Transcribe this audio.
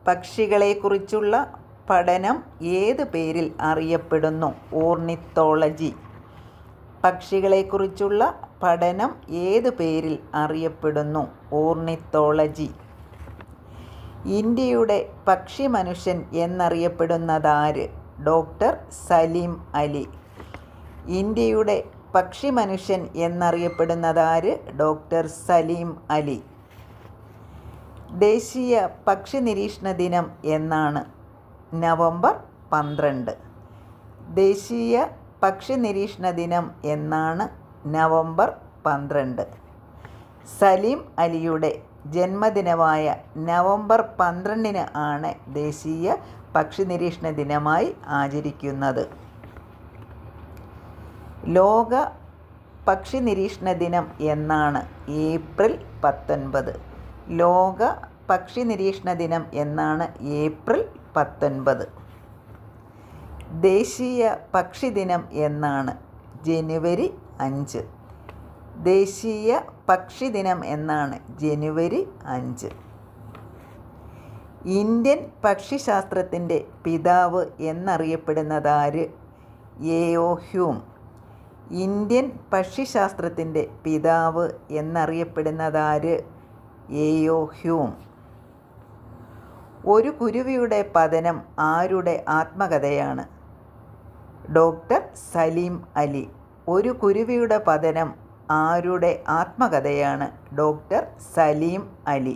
പക്ഷികളെക്കുറിച്ചുള്ള പഠനം ഏത് പേരിൽ അറിയപ്പെടുന്നു? ഓർണിത്തോളജി. പക്ഷികളെക്കുറിച്ചുള്ള പഠനം ഏത് പേരിൽ അറിയപ്പെടുന്നു? ഓർണിത്തോളജി. ഇന്ത്യയുടെ പക്ഷി മനുഷ്യൻ എന്നറിയപ്പെടുന്നതാര്? ഡോക്ടർ സലീം അലി. ഇന്ത്യയുടെ പക്ഷി മനുഷ്യൻ എന്നറിയപ്പെടുന്നതാര്? ഡോക്ടർ സലീം അലി. ദേശീയ പക്ഷി നിരീക്ഷണ ദിനം എന്നാണ്? നവംബർ 12. ദേശീയ പക്ഷി നിരീക്ഷണ ദിനം എന്നാണ്? നവംബർ 12. സലീം അലിയുടെ ജന്മദിനമായ നവംബർ 12 ആണ് ദേശീയ പക്ഷി നിരീക്ഷണ ദിനമായി ആചരിക്കുന്നത്. ലോക പക്ഷി നിരീക്ഷണ ദിനം എന്നാണ്? ഏപ്രിൽ 19. ലോക പക്ഷി നിരീക്ഷണ ദിനം എന്നാണ്? ഏപ്രിൽ 19. ദേശീയ പക്ഷി ദിനം എന്നാണ്? ജനുവരി 5. ദേശീയ പക്ഷി ദിനം എന്നാണ്? ജനുവരി 5. ഇന്ത്യൻ പക്ഷിശാസ്ത്രത്തിൻ്റെ പിതാവ് എന്നറിയപ്പെടുന്നതാര്? എ.ഒ. ഹ്യൂം. ഇന്ത്യൻ പക്ഷിശാസ്ത്രത്തിൻ്റെ പിതാവ് എന്നറിയപ്പെടുന്നതാര്? എ.ഒ. ഹ്യൂം. ഒരു കുരുവിയുടെ പതനം ആരുടെ ആത്മകഥയാണ്? ഡോക്ടർ സലീം അലി. ഒരു കുരുവിയുടെ പതനം ആരുടെ ആത്മകഥയാണ്? ഡോക്ടർ സലീം അലി.